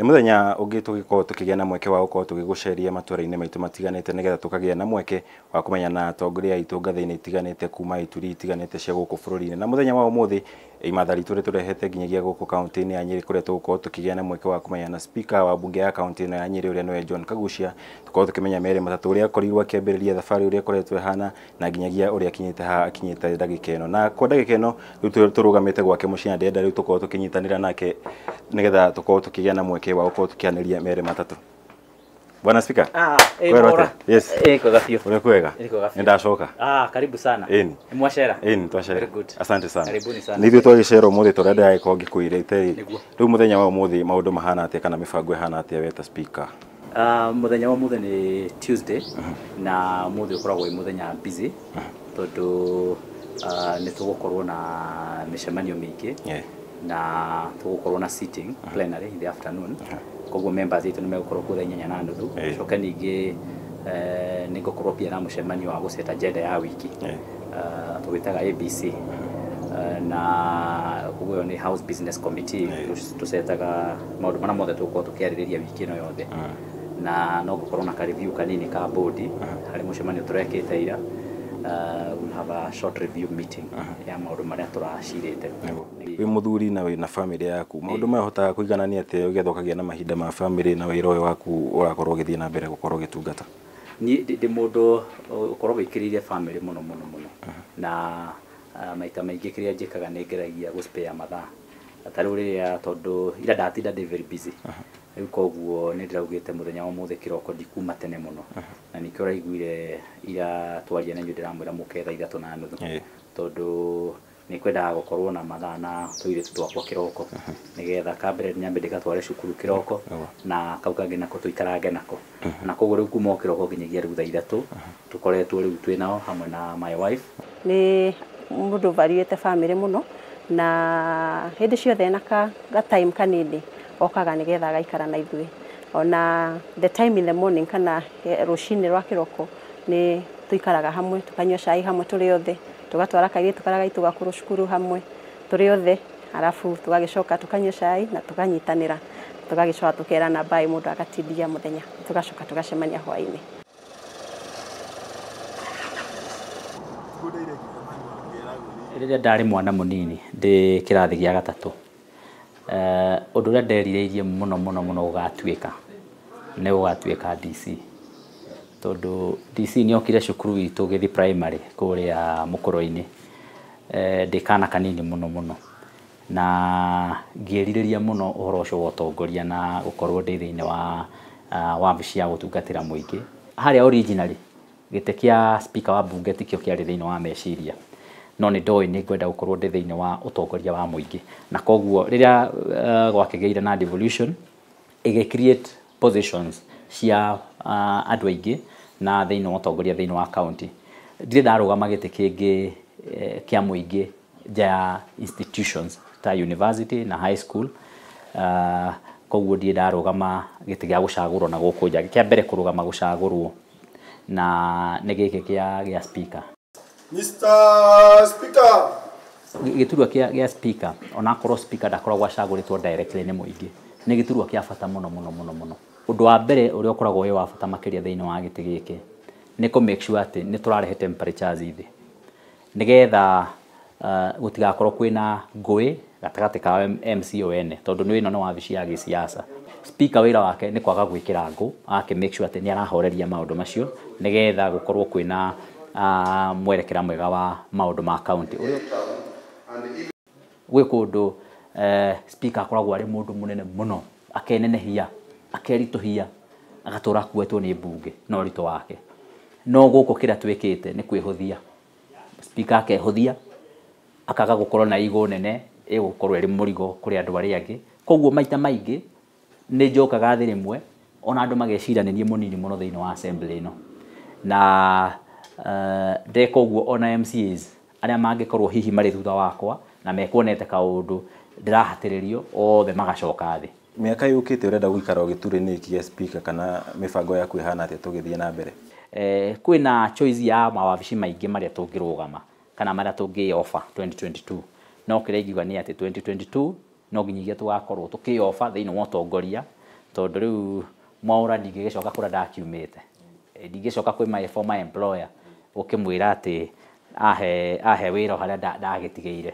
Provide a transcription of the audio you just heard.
muthenya ungi tugikorwo tukigia na mweke wa gukorwo tugiguceria matũra-inĩ maitũ matiganĩte nigetha tukagia na mweke wa kumenya na atongoria aitũ ngathĩ-inĩ itiganĩte kuma ituri itiganĩte cia gũkũ bũrũri-inĩ. Na muthenya wa ũmũthĩ imathari tũrĩ tũrehete nginyagia gũkũ kaunti-inĩ ya Nyeri kũrĩa tũgũkorwo tukigia na mweke wa kumenya na spika wa mbunge ya kaunti ĩno ya Nyeri ũrĩa nĩwe John Kaguchia, tukorwo tukimenya merĩ matatũ ũrĩa akorirwo akĩambĩrĩria thabarĩ ũrĩa akoretwo ehana na nginyagia ũrĩa akinyĩte haha akinyĩte ndagĩka ĩno. Na kwa ndagĩka ĩno rĩu tũrũgamĩte gwake mũciĩ na ndĩrenda rĩu tũkorwo tũkĩnyitanĩra nake nigetha tukorwo tukigia na mweke wa gukorwo tukianĩria merĩ matatũ. Bwana Spika. Bora. Yes. Gafio. Unakwega? Ndacoka. Karibu sana. Ni mwacera? Ni twacera. Very good. Asante sana. Karibuni sana. Nithuĩ twagĩcera ũmũthĩ tondũ ndagĩkorwo ngĩkwĩrĩte rĩu mũthenya wa ũmũthĩ maũndũ mahana atĩa kana mĩbango ĩhana atĩa we ta Speaker? Mũthenya wa ũmũthĩ nĩ Tuesday na ũmũthĩ ũkoragwo wĩ mũthenya busy tondũ nĩ tũgũkorwo na mĩcemanio mĩingĩ na tũgũkorwo na sitting plenary in the afternoon. Koguo members itũ nĩ megũkorwo kuo thaa 8:30. Coka ningĩ nĩ ngũkorwo pia na mũcemanio wa gũceta agenda ya wiki tũgĩtaga ABC na koguo nĩ House Business Committee tũcetaga maũndũ marĩa mothe tũgũkorwo tũkĩarĩrĩria wiki ĩno yothe na no gũkorwo na ka review kanini ka board harĩ mũcemanio tũrekĩte ira. We'll have a short review meeting ya maũndũ marĩa tũracirĩte. Wĩ mũthuri na wĩ na family yaku maũndũ maya ũhotaga kũiganania atĩa ũgetha ũkagĩa na mahinda ma family na wĩra ũyũ waku ũrakorwo ũgĩthiĩ na mbere gũkorwo ũgĩtungata? Niĩ ndĩ mũndũ ũkorwo wĩkĩrĩire family mũno na maita maingĩ kĩrĩa njĩkaga nĩ ngeragia gũspare mathaa tarĩu rĩrĩa tondũ ira ndatinda ndĩ very busy rĩu koguo nĩ ndĩraugĩte mũthenya wa ũmũthĩ kĩroko ndikuma tene mũno na nĩkĩo ũraiguire ira twaria na inyuĩ ndĩramwĩra mũke thaa 3:30 tondũ nĩ kwendaga gũkorwo na mathaa na tũirĩtu twakwa kĩroko nĩgetha kambere nyambe ndĩgatware cukuru kĩroko na kau kangĩ nako tũikarange nako na koguo rĩu kuma kĩroko nginyagia rĩu thaa 3 tũkoretwo rĩu twĩnao hamwe na my wife. Nĩ mũndũ variete family mũno na hĩndĩ ciothe na ka time kanini okaga nĩgetha agaikara na ithuĩ ona the time in the morning kana rũcinĩ rwa kĩroko nĩ tuikaraga hamwe tukanyua cai hamwe tũrĩ othe tugatwara kairĩtu karĩa gaitũ gakũrũ cukuru hamwe tũrĩ othe arabu tũgagĩcoka tukanyua cai na tukanyitanĩra tũgagĩcoka tũkerana bye mũndũ agatindia mũthenya tugacoka tugacemania hwaĩ-inĩ. Rĩrĩa ndarĩ mwana mũnini ndĩ kĩrathi gĩa gatatũ ũndũ ũrĩa nderirĩirie mũno ũgatuĩka nĩ ũgatuĩka DC tondũ DC nĩ okire cukuru witũ gĩthi primary kũrĩa mũkũrũ-inĩ ndĩ kana kanini mũno na ngĩerirĩria mũno ũhoro ũcio wa ũtongoria na gũkorwo ndĩ thĩinĩ wa wabici ya gũtungatĩra mũingĩ harĩa originally gĩtĩ kĩa speaker wa mbunge tikĩo kĩarĩ thĩinĩ wa meciria no nĩ ndoĩ nĩ ngwenda gũkorwo ndĩ thĩinĩ wa ũtongoria wa mũingĩ na koguo rĩrĩa gwakĩgĩire na devolution ĩgĩ-create positions cia andũ aingĩ na thĩinĩ wa ũtongoria thĩinĩ wa county ndirĩ ndarũgama gĩtĩ kĩngĩ kĩa mũingĩ nja ya institutions ta university na high school koguo ndirĩ ndarũgama gĩtĩ gĩa gũcagũrwo na gũkũ nja kĩa mbere kũrũgama gũcagũrwo na nĩ gĩkĩ gĩa speaker. Mr. Speaker. Gĩturwa kĩa speaker onakorwo speaker ndakoragwo acagũrĩtwo directly nĩ mũingĩ nĩ gĩturwa kĩa bata mũno ũndũ wa mbere ũrĩa ũkoragwo wĩ wa bata makĩria thĩinĩ wa gĩtĩ gĩkĩ nĩ kũ make sure atĩ nĩ tũrarehe temperatures thĩ nĩgetha gũtigakorwo kwĩna ngũĩ gatagatĩ ka MC ene tondũ nĩ ĩno nĩ wabici ya gĩsiasa. Speaker wĩra wake nĩ kwaga gwĩkĩra ngũ ake make sure atĩ nĩ arahoreria maũndũ macio nĩgetha gũkorwo kwĩna mwerekera mwega wa maũndũ ma county gwĩ kũndũ speaker akoragwo arĩ mũndũ mũnene mũno akenenehia akeritũhia agatũra kuetwo nĩ mbunge no ũritũ wake no gũkũ kĩrĩa twĩkĩte nĩ kwĩhũthia speaker akehũthia akaga gũkorwo na igũ nene ĩgũkorwo ĩrĩ mũrigo kũrĩ andũ arĩa angĩ koguo maita maingĩ nĩ njokaga thĩ rĩmwe ona andũ mageciranĩrie mũnini mũno thĩinĩ wa assembly ĩno na ndeka ũguo ona MCAs arĩa mangĩkorwo hihi marĩ thutha wakwa na mekuonete kaũndũ ndĩrahatĩrĩrio othe magacoka thĩ. Mĩaka yũkĩte ũrenda gũikara ũgĩturĩnĩ kĩa speaker kana mĩbango yaku ĩhana atĩa tũgĩthiĩ na mbere? Kwĩna choice ya mawabici maingĩ marĩa tũngĩrũgama kana marĩa tũngĩ-offer 2022 no kĩrĩa ingiuga nĩ atĩ 2022 no nginyagia tũgakorwo tũkĩ-offer thĩinĩ wa ũtongoria tondu riu mwaura ndingĩgĩcoka kũrĩa ndakiumĩte, ndingĩcoka kwĩ my former employer ũkĩmwĩra atĩ ahe wĩra harĩa ndagĩtigĩire.